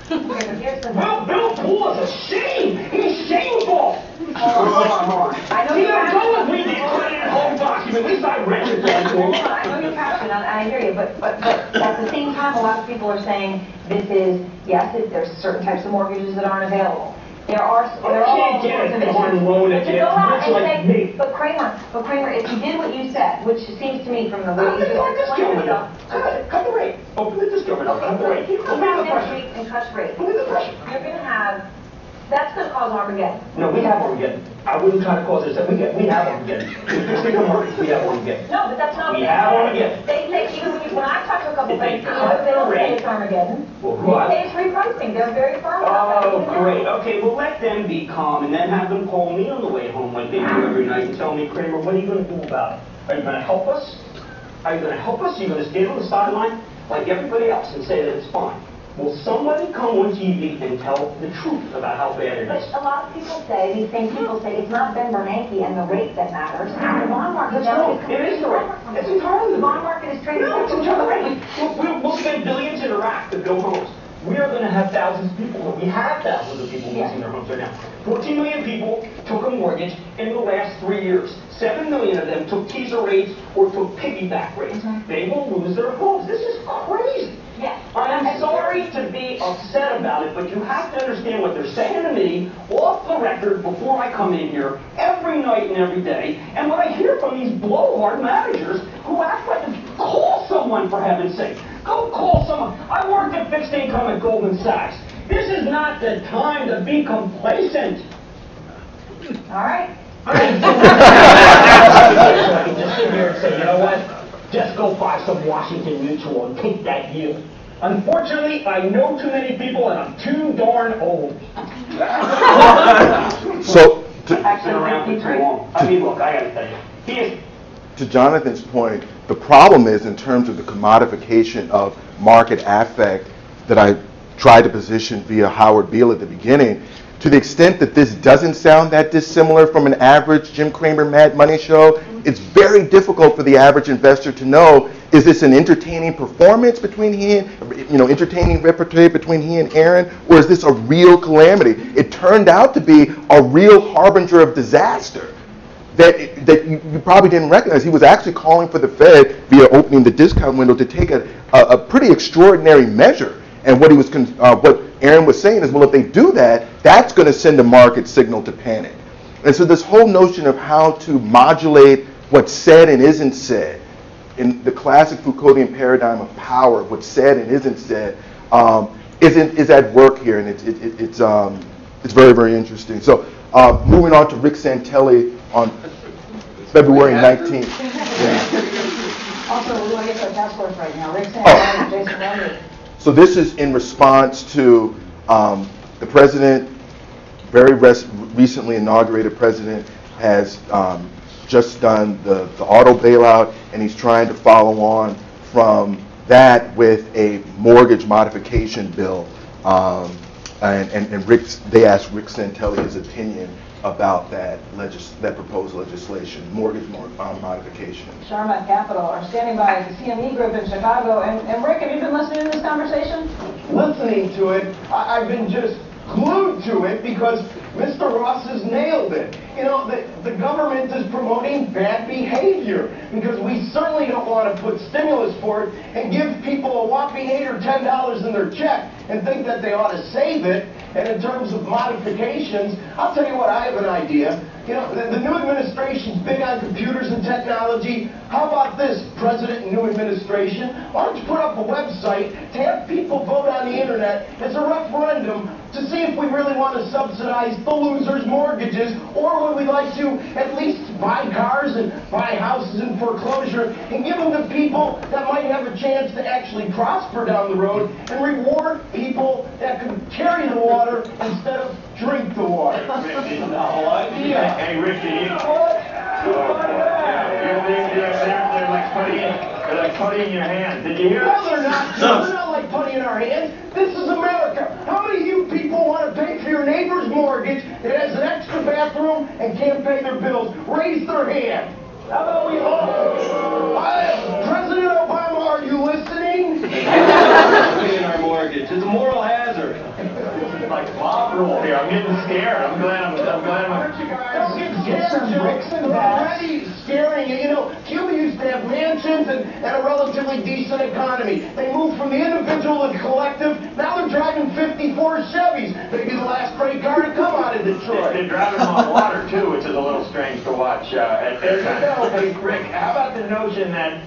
Bill Poole is a shame. He's shameful. Hold on. I know He you're don't passionate. go with me the accredited home document. At least I read it. I know you're passionate, and I hear you, but at the same time, a lot of people are saying this is, yes, there's certain types of mortgages that aren't available. There are all can't get sorts of a issues. foreign loan But to against go out rich like and me. say, but Kramer, if you did what you said, which seems to me from the way you Discount explained window. yourself, Cut the rate. Open the discount window. Cut the rate. if you come Open out the next pressure. week and cut rate, Open the pressure. you're going to have, that's going to cause Armageddon. No, we have Armageddon. I wouldn't try to cause this. We have Armageddon. Fixed income markets, we have Armageddon. No, but that's not We what have they Armageddon. say. They say, even when I talk to a couple If they banks, cut they don't the say rate. it's Armageddon. Well, They what? say it's repricing. They're very firm about that. Oh, even now. great. Okay, well, let them be calm and then have them call me on the way home like they do every night and tell me, Kramer, what are you going to do about it? Are you going to help us? Are you going to help us? Are you going to stand on the sideline like everybody else and say that it's fine? Will somebody come on TV and tell the truth about how bad it But is? a lot of people say, these same people say, it's not Ben Bernanke and the rate that matters. The bond market That's now wrong. It is the rate. It's entirely The the bond rate. market is trading No, it's at entirely rate. We'll spend billions in Iraq to build homes. We are going to have thousands of people, we have thousands of people losing their homes right now. 14 million people took a mortgage in the last 3 years. 7 million of them took teaser rates or took piggyback rates. They will lose their homes. This is crazy. Yes. I'm sorry to be upset about it, but you have to understand what they're saying to me off the record before I come in here every night and every day. And what I hear from these blowhard managers who act like to call someone, for heaven's sake. Go call someone. I worked at fixed income at Goldman Sachs. This is not the time to be complacent. All right. I can just sit here and say, you know what? Just go buy some Washington Mutual and take that yield. Unfortunately, I know too many people and I'm too darn old. So, Actually, around for too long. I mean, look, I gotta tell you, he is. to Jonathan's point, the problem is in terms of the commodification of market affect that I tried to position via Howard Beale at the beginning, to the extent that this doesn't sound that dissimilar from an average Jim Cramer Mad Money show, it's very difficult for the average investor to know, is this an entertaining performance between he and, entertaining repertoire between he and Aaron, or is this a real calamity? It turned out to be a real harbinger of disaster that you probably didn't recognize. He was actually calling for the Fed via opening the discount window to take a pretty extraordinary measure. And what what Aaron was saying is, well, if they do that, that's going to send a market signal to panic. And so this whole notion of how to modulate what's said and isn't said in the classic Foucauldian paradigm of power, what's said and isn't said, is at work here, and it's very, very interesting. So moving on to Rick Santelli on February 19th. Also, we're going to get to our task force right now. Rick Santelli and Jason London. So this is in response to the president, very recently inaugurated president, has just done the auto bailout, and he's trying to follow on from that with a mortgage modification bill. And they asked Rick Santelli his opinion about that proposed legislation, mortgage modification. Sharma Capital are standing by the CME group in Chicago. And Rick, have you been listening to this conversation? Listening to it, I've been just glued to it because Mr. Ross has nailed it. You know, the government is promoting bad behavior because we certainly don't want to put stimulus for it and give people a whopping $8 or $10 in their check and think that they ought to save it. And in terms of modifications, I'll tell you what, I have an idea. You know, the new administration's big on computers and technology. How about this, President and new administration? Why don't you put up a website to have people vote on the internet as a referendum to see if we really want to subsidize the losers' mortgages, or would we like to at least buy cars and buy houses in foreclosure and give them to people that might have a chance to actually prosper down the road and reward people that can carry the water instead of drink the water. Hey, Ricky. They're like putty in your hand. Did you hear it? No, they're not. They're not like putty in our hands. This is America. How many of you people want to pay for your neighbor's mortgage that has an extra bathroom and can't pay their bills? Raise their hand. How about we all? President Obama, are you listening? Paying our mortgage. It's a moral hazard. It's like mob rule here. I'm getting scared. I'm glad I'm. Don't get scared, Jackson. They're already scaring you. You know, Cuba used to have mansions and a relatively decent economy. They moved from the individual to the collective. Now they're driving 54 Chevys. Maybe the last freight car to come out of Detroit. They're driving them on water, too, which is a little strange to watch at that time. Hey, Rick, how about the notion that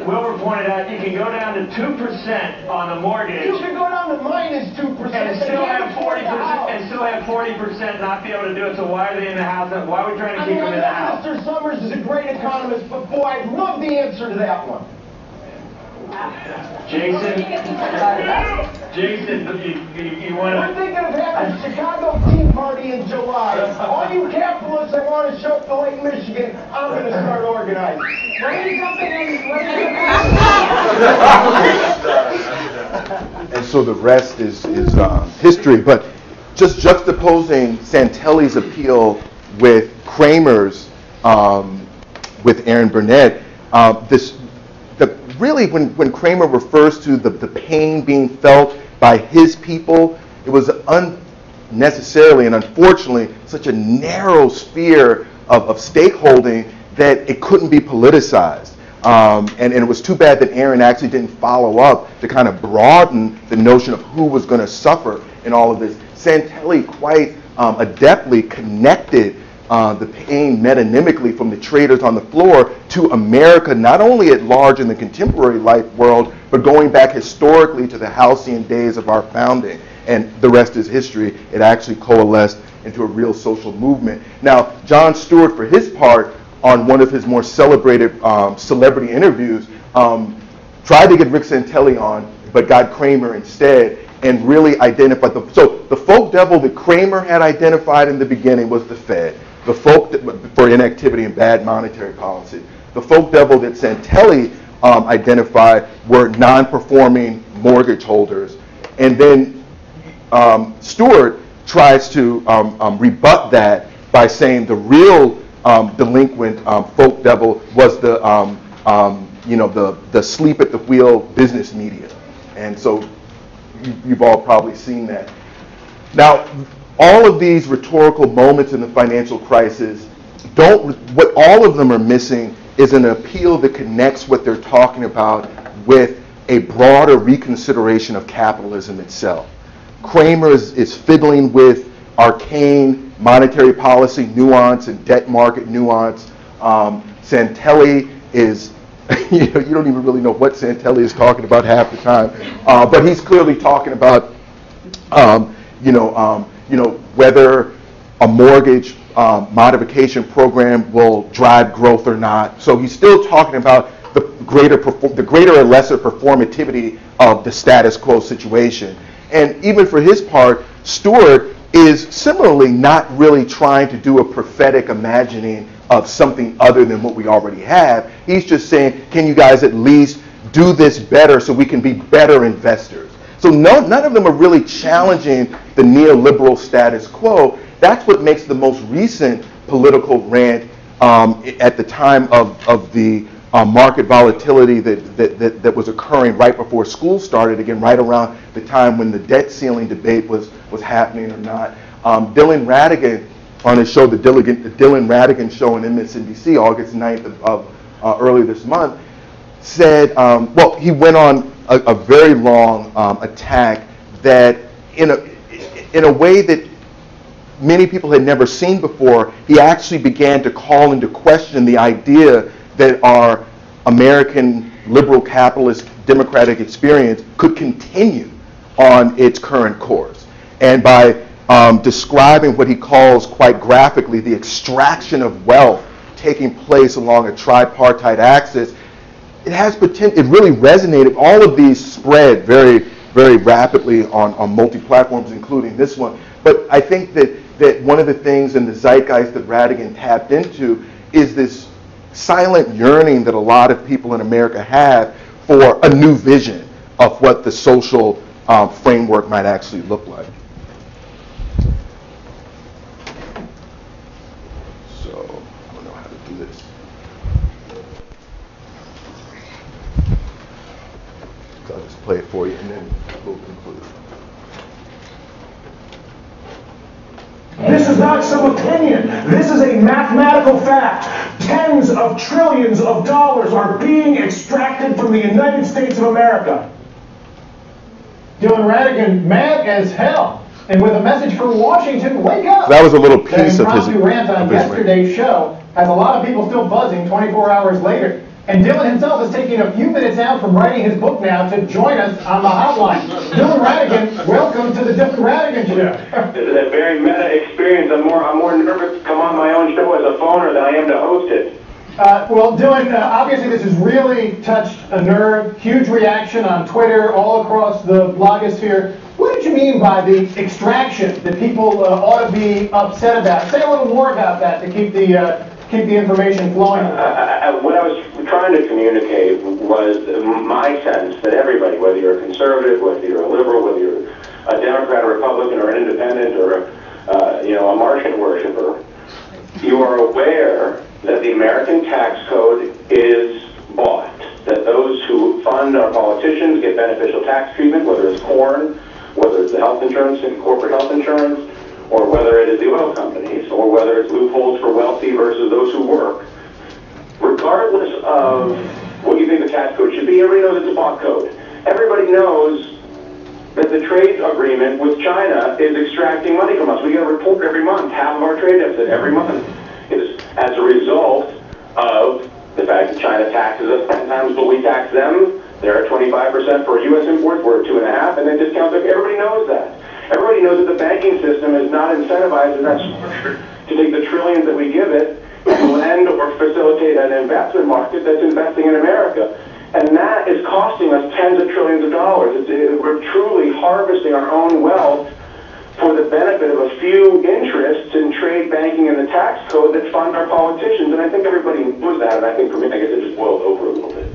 Wilbur pointed out you can go down to 2% on the mortgage. You can go down to minus 2% and still have 40% not be able to do it. So why are they in the house? Why are we trying to keep them in the house? Mr. Summers is a great economist, but boy, I'd love the answer to that one. Jason, you want to... We're thinking of having a Chicago Tea Party in July. All you capitalists that want to show up to Lake Michigan, I'm going to start organizing. And so the rest is history. But just juxtaposing Santelli's appeal with Cramer's, with Aaron Burnett, really, when Cramer refers to the pain being felt by his people, it was unnecessarily and unfortunately such a narrow sphere of stakeholding that it couldn't be politicized. And it was too bad that Aaron actually didn't follow up to kind of broaden the notion of who was going to suffer in all of this. Santelli quite adeptly connected the pain metonymically from the traders on the floor to America, not only at large in the contemporary life world, but going back historically to the halcyon days of our founding. And the rest is history. It actually coalesced into a real social movement. Now, Jon Stewart, for his part, on one of his more celebrated celebrity interviews, tried to get Rick Santelli on, but got Kramer instead, and really identified so the folk devil that Kramer had identified in the beginning was the Fed, the folk for inactivity and bad monetary policy. The folk devil that Santelli identified were non-performing mortgage holders, and then Stewart tries to rebut that by saying the real delinquent folk devil was the sleep at the wheel business media, and so you've all probably seen that. Now, all of these rhetorical moments in the financial crisis what all of them are missing is an appeal that connects what they're talking about with a broader reconsideration of capitalism itself. Kramer is fiddling with arcane monetary policy nuance and debt market nuance. Santelli is, you don't even really know what Santelli is talking about half the time, but he's clearly talking about, whether a mortgage modification program will drive growth or not. So he's still talking about the greater or lesser performativity of the status quo situation. And even for his part, Stewart is similarly not really trying to do a prophetic imagining of something other than what we already have. He's just saying, can you guys at least do this better so we can be better investors? So none of them are really challenging the neoliberal status quo. That's what makes the most recent political rant at the time of the market volatility that was occurring right before school started, again, right around the time when the debt ceiling debate was happening or not. Dylan Ratigan, on his show, the Dylan Ratigan Show on MSNBC, August 9th of early this month, said, he went on a very long attack that in a way that many people had never seen before. He actually began to call into question the idea that our American liberal capitalist democratic experience could continue on its current course. And by describing what he calls quite graphically the extraction of wealth taking place along a tripartite axis, it has potential. It really resonated. All of these spread very, very rapidly on multi-platforms, including this one. But I think that one of the things in the zeitgeist that Ratigan tapped into is this silent yearning that a lot of people in America have for a new vision of what the social framework might actually look like. So I don't know how to do this. So I'll just play it for you and then we'll conclude. This is not some opinion. This is a mathematical fact. Tens of trillions of dollars are being extracted from the United States of America. Dylan Ratigan, mad as hell, and with a message from Washington, wake up. So that was a little piece of his rant on yesterday's show has a lot of people still buzzing 24 hours later. And Dylan himself is taking a few minutes out from writing his book now to join us on the hotline. Dylan Ratigan, welcome to the Dylan Ratigan Show. This is a very meta experience. I'm more nervous to come on my own show as a phoner than I am to host it. Well, Dylan, obviously this has really touched a nerve. Huge reaction on Twitter, all across the blogosphere. What did you mean by the extraction that people ought to be upset about? Say a little more about that to keep the information flowing. What I was trying to communicate was my sense that everybody, whether you're a conservative, whether you're a liberal, whether you're a Democrat, a Republican, or an independent, or a Martian worshiper, you are aware that the American tax code is bought. That those who fund our politicians get beneficial tax treatment, whether it's corn, whether it's the health insurance and corporate health insurance, or whether it is the oil companies, or whether it's loopholes for wealthy versus those who work. Regardless of what you think the tax code should be, everybody knows it's a bought code. Everybody knows that the trade agreement with China is extracting money from us. We get a report every month. Half of our trade deficit every month is as a result of the fact that China taxes us 10 times what we tax them. They're at 25% for U.S. imports. We're at 2.5%, and then discounts. Everybody knows that. Everybody knows that the banking system is not incentivized, is not structured to take the trillions that we give it lend or facilitate an investment market that's investing in America. And that is costing us tens of trillions of dollars. We're truly harvesting our own wealth for the benefit of a few interests in trade, banking, and the tax code that fund our politicians. And I think everybody knows that, and I think for me, I guess it just boiled over a little bit.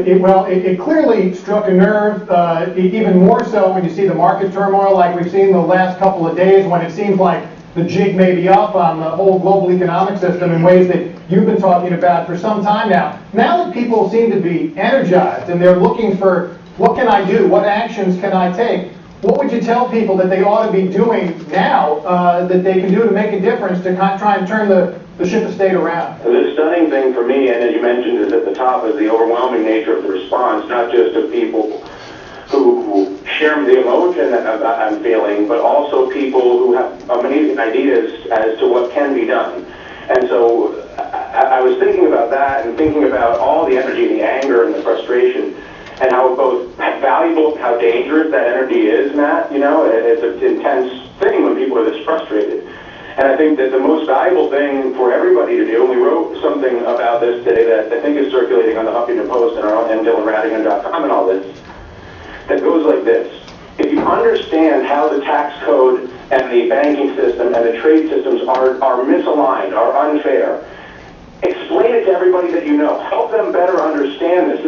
It clearly struck a nerve, even more so when you see the market turmoil like we've seen the last couple of days, when it seems like the jig may be up on the whole global economic system in ways that you've been talking about for some time now. Now that people seem to be energized and they're looking for, what can I do? What actions can I take? What would you tell people that they ought to be doing now that they can do to make a difference to try and turn the ship of state around? The stunning thing for me, and as you mentioned is at the top, is the overwhelming nature of the response, not just of people who share the emotion that I'm feeling, but also people who have amazing ideas as to what can be done. And so I was thinking about that and thinking about all the energy, the anger, and the frustration, and how both valuable and how dangerous that energy is, Matt. You know, it's an intense thing when people are this frustrated. And I think that the most valuable thing for everybody to do, and we wrote something about this today that I think is circulating on the Huffington Post and DylanRadigan.com and all this, that goes like this. If you understand how the tax code and the banking system and the trade systems are misaligned, are unfair, explain it to everybody that you know. Help them better understand this.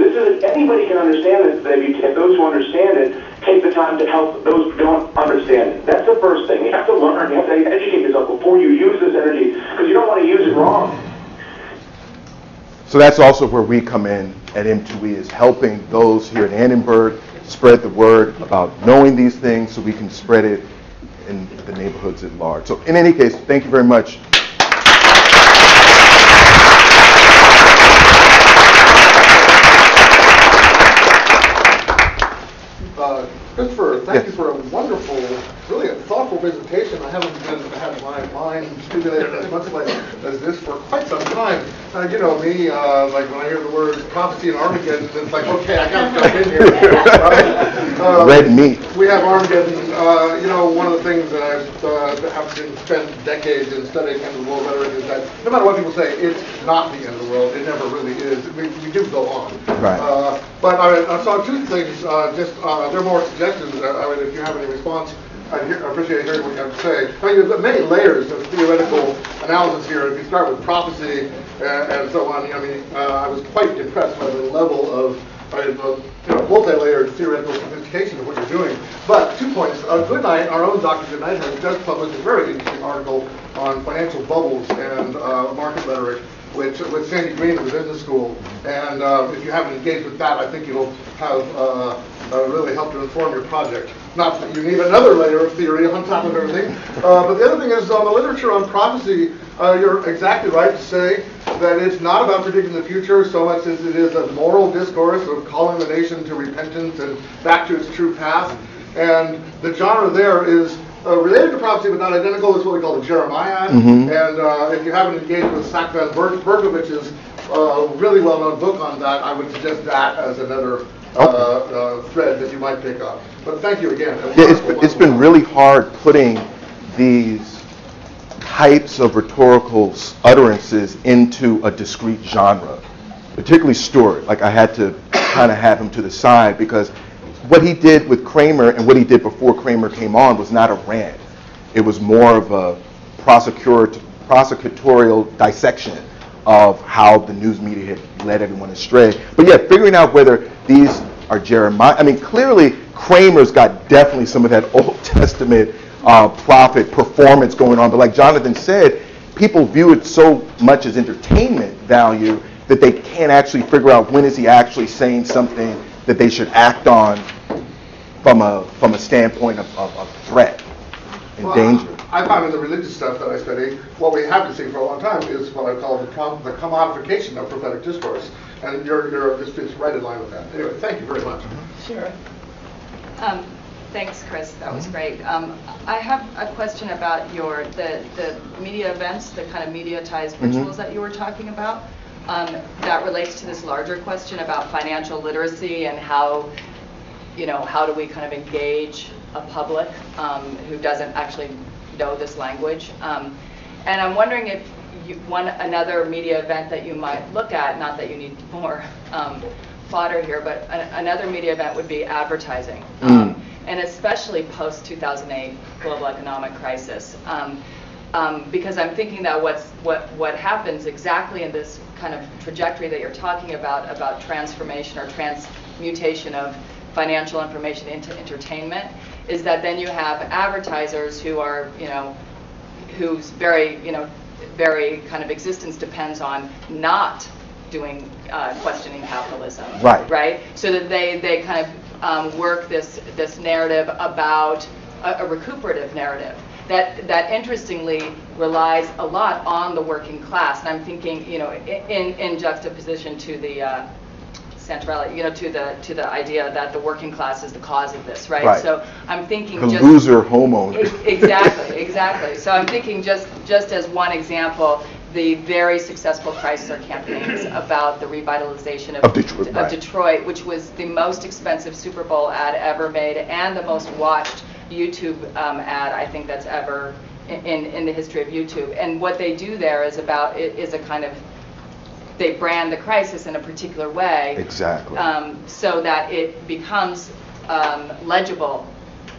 Anybody can understand this if those who understand it take the time to help those who don't understand it. That's the first thing. You have to learn, you have to educate yourself before you use this energy, because you don't want to use it wrong. So that's also where we come in at M2E, is helping those here at Annenberg spread the word about knowing these things so we can spread it in the neighborhoods at large. So in any case, thank you very much. Christopher, thank you for a wonderful, really a thoughtful presentation. I haven't had my mind stimulated as much as this for quite some time. You know me, like when I hear the word prophecy and Armageddon, it's like, okay, I got to jump in here. Red meat. We have Armageddon. You know, one of the things that I've spent decades in studying end of the world rhetoric is that no matter what people say, it's not the end of the world. It never really is. We do go on. Right. But I saw two things. They're more suggestions. I mean, if you have any response, I appreciate hearing what you have to say. I mean, there's many layers of theoretical analysis here. If you start with prophecy and so on, I mean, I was quite impressed by the level of multi-layered theoretical sophistication of what you're doing. But 2 points. Goodnight, our own Dr. Goodnight, has just published a very interesting article on financial bubbles and market rhetoric, with Sandy Green of the business school. And if you haven't engaged with that, I think it'll have really helped to inform your project. Not that you need another layer of theory on top of everything. But the other thing is, on the literature on prophecy, you're exactly right to say that it's not about predicting the future so much as it is a moral discourse of calling the nation to repentance and back to its true path. And the genre there is related to prophecy but not identical. It's what we call the Jeremiad. Mm-hmm. And if you haven't engaged with Sack Van Berkovich's really well-known book on that, I would suggest that as another thread that you might pick up. But thank you again. Yeah, it's been really hard putting these types of rhetorical utterances into a discrete genre, particularly Stewart. Like, I had to kind of have him to the side, because what he did with Kramer and what he did before Kramer came on was not a rant. It was more of a prosecutorial dissection of how the news media had led everyone astray. But yeah, figuring out whether these are Jeremiah. I mean, clearly Kramer's got definitely some of that Old Testament prophet performance going on. But like Jonathan said, people view it so much as entertainment value that they can't actually figure out when is he actually saying something that they should act on from a standpoint of threat and danger. I found in the religious stuff that I study, what we have been seeing for a long time is what I call the commodification of prophetic discourse. And this fits right in line with that. Anyway, thank you very much. Sure. Thanks, Chris. That was great. I have a question about the media events, the kind of mediatized rituals that you were talking about. That relates to this larger question about financial literacy and how do we kind of engage a public who doesn't actually know this language. And I'm wondering another media event that you might look at, not that you need more fodder here, but another media event would be advertising, and especially post-2008 global economic crisis. Because I'm thinking that what happens exactly in this kind of trajectory that you're talking about transformation or transmutation of financial information into entertainment, is that then you have advertisers who are, whose very kind of existence depends on not doing questioning capitalism, right? So that they kind of work this narrative about a recuperative narrative that interestingly relies a lot on the working class, and I'm thinking, in juxtaposition to the centrality, to the idea that the working class is the cause of this, right? So I'm thinking the loser homeowner. Exactly. So I'm thinking just as one example, the very successful Chrysler campaigns about the revitalization of Detroit, which was the most expensive Super Bowl ad ever made and the most watched YouTube ad I think that's ever in the history of YouTube. And what they do there is a kind of, they brand the crisis in a particular way, so that it becomes legible,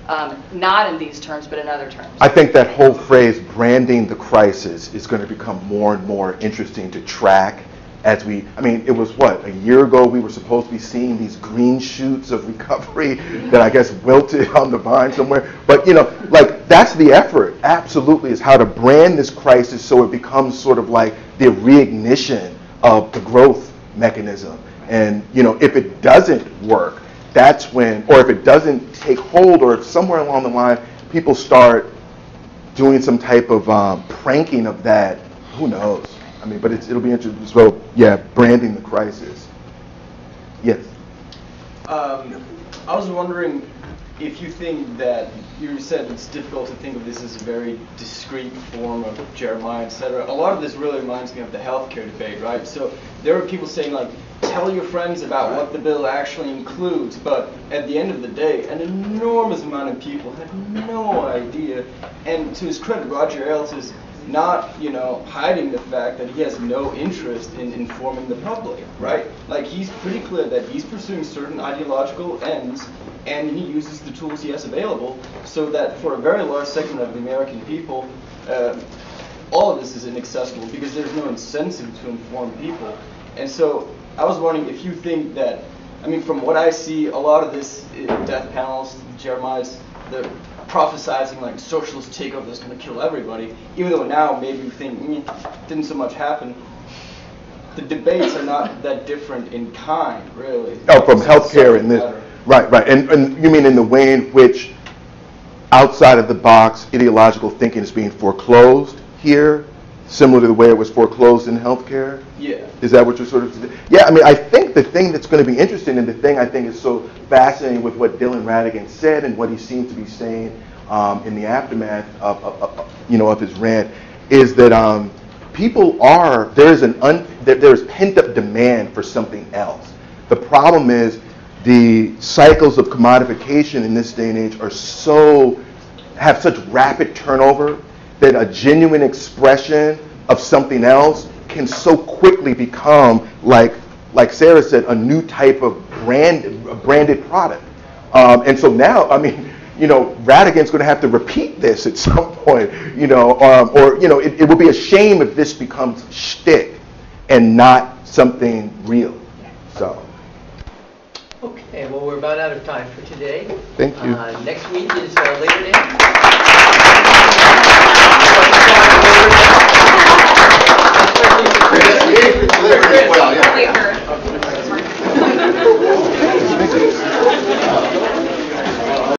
not in these terms, but in other terms. I think that whole phrase, branding the crisis, is going to become more and more interesting to track as it was a year ago we were supposed to be seeing these green shoots of recovery that I guess wilted on the vine somewhere. But, that's the effort, absolutely, is how to brand this crisis so it becomes sort of like the reignition of the growth mechanism. And, if it doesn't work, that's when, or if it doesn't take hold, or if somewhere along the line people start doing some type of pranking of that, who knows? But it'll be interesting. So, yeah, branding the crisis. Yes. I was wondering if you think that, you said it's difficult to think of this as a very discrete form of Jeremiah, etc. A lot of this really reminds me of the healthcare debate, right? So there were people saying, tell your friends about what the bill actually includes, but at the end of the day, an enormous amount of people had no idea. And to his credit, Roger Ailes is not, hiding the fact that he has no interest in informing the public, right? He's pretty clear that he's pursuing certain ideological ends, and he uses the tools he has available, so that for a very large segment of the American people, all of this is inaccessible because there's no incentive to inform people. And so I was wondering if you think that, from what I see, a lot of this death panels, Jeremiah's, the prophesizing socialist takeover is going to kill everybody, even though now maybe you think didn't so much happen. The debates are not that different in kind, really. From healthcare and this, right. And you mean in the way in which outside of the box ideological thinking is being foreclosed here, similar to the way it was foreclosed in healthcare? Yeah. Is that what you're sort of? Yeah. I think the thing that's going to be interesting, and the thing I think is so fascinating with what Dylan Ratigan said and what he seems to be saying in the aftermath of his rant, is that there's pent up demand for something else. The problem is the cycles of commodification in this day and age have such rapid turnover that a genuine expression of something else can so quickly become, like Sarah said, a new type of branded product. And so now, Ratigan's going to have to repeat this at some point, it would be a shame if this becomes shtick and not something real. So. Okay, well, we're about out of time for today. Thank you. Next week is Labor Day.